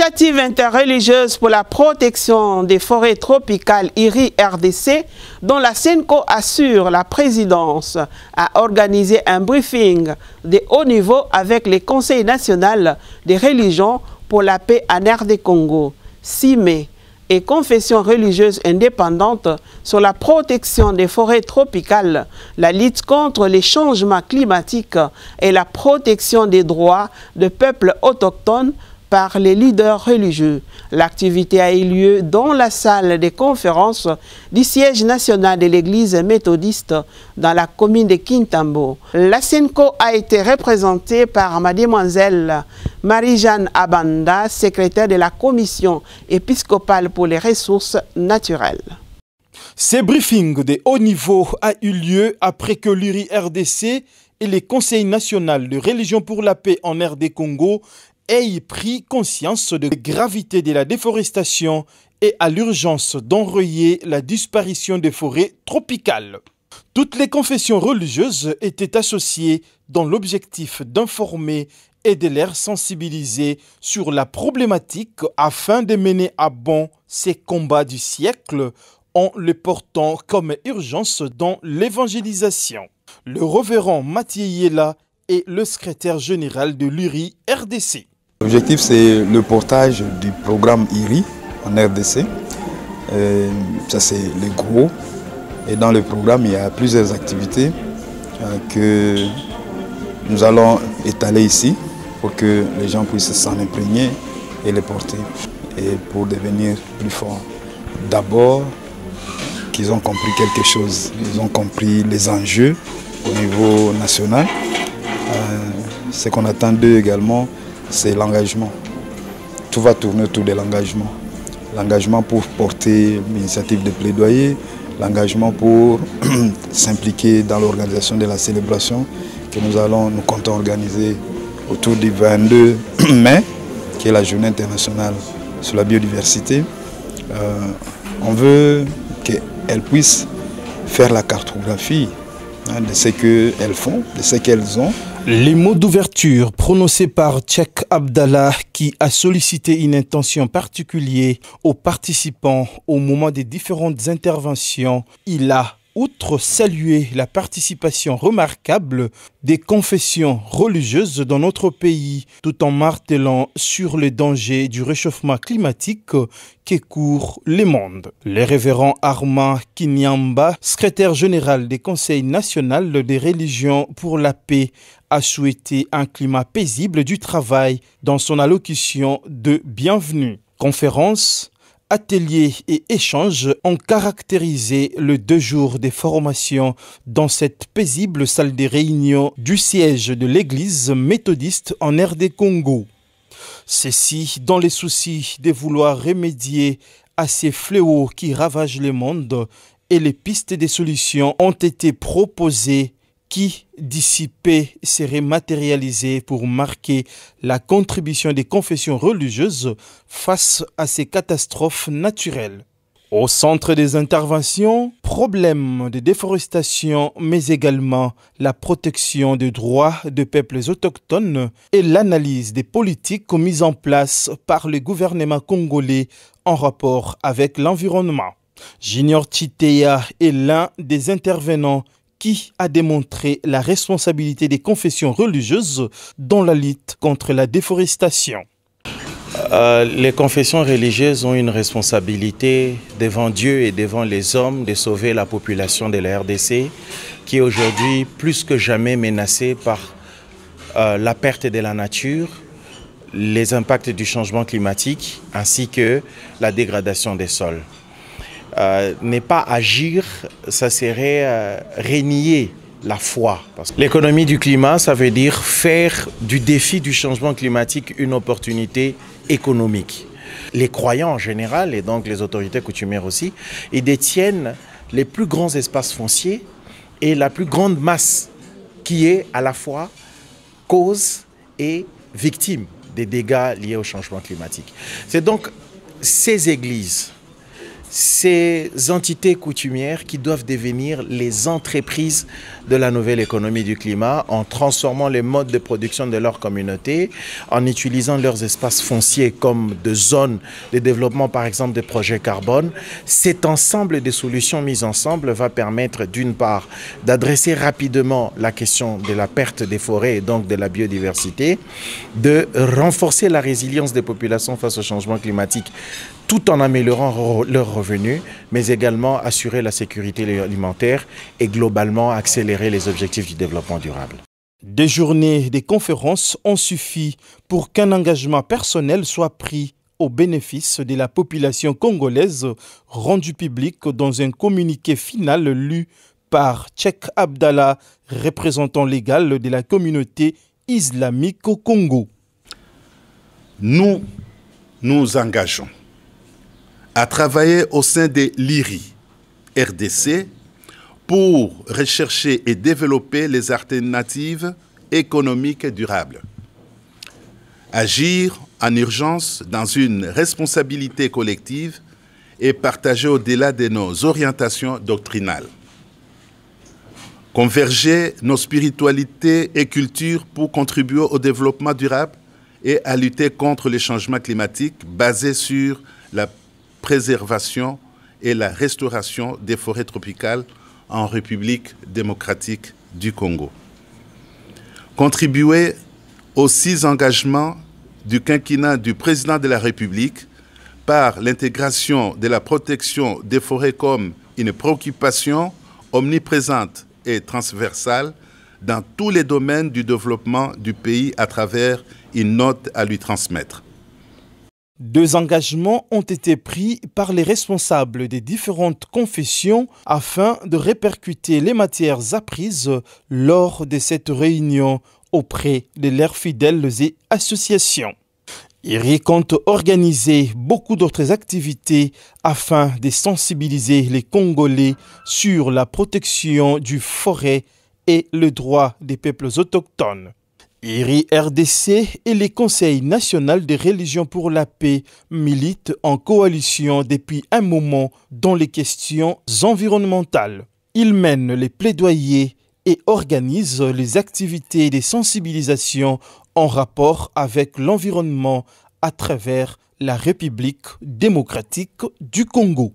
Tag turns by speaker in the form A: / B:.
A: L'initiative interreligieuse pour la protection des forêts tropicales IRI-RDC, dont la SENCO assure la présidence, a organisé un briefing de haut niveau avec les conseils nationaux des religions pour la paix en RD Congo, CIME, et confessions religieuses indépendantes sur la protection des forêts tropicales, la lutte contre les changements climatiques et la protection des droits des peuples autochtones par les leaders religieux. L'activité a eu lieu dans la salle des conférences du siège national de l'église méthodiste dans la commune de Kintambo. La SENCO a été représentée par mademoiselle Marie-Jeanne Abanda, secrétaire de la commission épiscopale pour les ressources naturelles.
B: Ce briefing de haut niveau a eu lieu après que l'URI-RDC et les conseils nationaux de religion pour la paix en RD Congo aient pris conscience de la gravité de la déforestation et à l'urgence d'enrayer la disparition des forêts tropicales. Toutes les confessions religieuses étaient associées dans l'objectif d'informer et de les sensibiliser sur la problématique afin de mener à bon ces combats du siècle en les portant comme urgence dans l'évangélisation. Le révérend Mathieu Yela est le secrétaire général de l'URI-RDC.
C: L'objectif, c'est le portage du programme IRI en RDC. Ça, c'est le gros. Et dans le programme, il y a plusieurs activités que nous allons étaler ici pour que les gens puissent s'en imprégner et les porter. Et pour devenir plus forts. D'abord, qu'ils ont compris quelque chose. Ils ont compris les enjeux au niveau national. Ce qu'on attend d'eux également, c'est l'engagement. Tout va tourner autour de l'engagement. L'engagement pour porter l'initiative de plaidoyer, l'engagement pour s'impliquer dans l'organisation de la célébration que nous comptons organiser autour du 22 mai, qui est la journée internationale sur la biodiversité. On veut qu'elles puissent faire la cartographie de ce qu'elles font, de ce qu'elles ont.
B: Les mots d'ouverture prononcés par Tchèque Abdallah qui a sollicité une intention particulière aux participants au moment des différentes interventions, il a, outre saluer la participation remarquable des confessions religieuses dans notre pays, tout en martelant sur les dangers du réchauffement climatique qui court le monde. Le révérend Armand Kinyamba, secrétaire général des conseils nationaux des religions pour la paix, a souhaité un climat paisible du travail dans son allocution de bienvenue. Conférence, ateliers et échanges ont caractérisé le 2 jours des formations dans cette paisible salle de réunion du siège de l'église méthodiste en RD Congo. Ceci dans les soucis de vouloir remédier à ces fléaux qui ravagent le monde et les pistes de solutions ont été proposées qui, dissipées, seraient matérialisées pour marquer la contribution des confessions religieuses face à ces catastrophes naturelles. Au centre des interventions, problèmes de déforestation, mais également la protection des droits des peuples autochtones et l'analyse des politiques mises en place par le gouvernement congolais en rapport avec l'environnement. Junior Chitea est l'un des intervenants qui a démontré la responsabilité des confessions religieuses dans la lutte contre la déforestation.
D: Les confessions religieuses ont une responsabilité devant Dieu et devant les hommes de sauver la population de la RDC qui est aujourd'hui plus que jamais menacée par la perte de la nature, les impacts du changement climatique ainsi que la dégradation des sols. Ne pas agir, ça serait renier la foi. L'économie du climat, ça veut dire faire du défi du changement climatique une opportunité économique. Les croyants en général, et donc les autorités coutumières aussi, ils détiennent les plus grands espaces fonciers et la plus grande masse qui est à la fois cause et victime des dégâts liés au changement climatique. C'est donc ces églises ces entités coutumières qui doivent devenir les entreprises de la nouvelle économie du climat en transformant les modes de production de leur communauté, en utilisant leurs espaces fonciers comme de zones de développement, par exemple des projets carbone. Cet ensemble de solutions mises ensemble va permettre d'une part d'adresser rapidement la question de la perte des forêts et donc de la biodiversité, de renforcer la résilience des populations face au changement climatique tout en améliorant leurs revenus, mais également assurer la sécurité alimentaire et globalement accélérer les objectifs du développement durable.
B: Des journées, des conférences ont suffi pour qu'un engagement personnel soit pris au bénéfice de la population congolaise, rendu public dans un communiqué final lu par Cheikh Abdallah, représentant légal de la communauté islamique au Congo.
E: Nous nous engageons à travailler au sein de l'IRI, RDC, pour rechercher et développer les alternatives économiques durables. Agir en urgence dans une responsabilité collective et partager au-delà de nos orientations doctrinales. Converger nos spiritualités et cultures pour contribuer au développement durable et à lutter contre les changements climatiques basés sur la préservation et la restauration des forêts tropicales en République démocratique du Congo. Contribuer aux 6 engagements du quinquennat du président de la République par l'intégration de la protection des forêts comme une préoccupation omniprésente et transversale dans tous les domaines du développement du pays à travers une note à lui transmettre.
B: 2 engagements ont été pris par les responsables des différentes confessions afin de répercuter les matières apprises lors de cette réunion auprès de leurs fidèles et associations. IRI compte organiser beaucoup d'autres activités afin de sensibiliser les Congolais sur la protection du forêt et le droit des peuples autochtones. IRI RDC et les Conseils national des religions pour la paix militent en coalition depuis un moment dans les questions environnementales. Ils mènent les plaidoyers et organisent les activités de sensibilisation en rapport avec l'environnement à travers la République démocratique du Congo.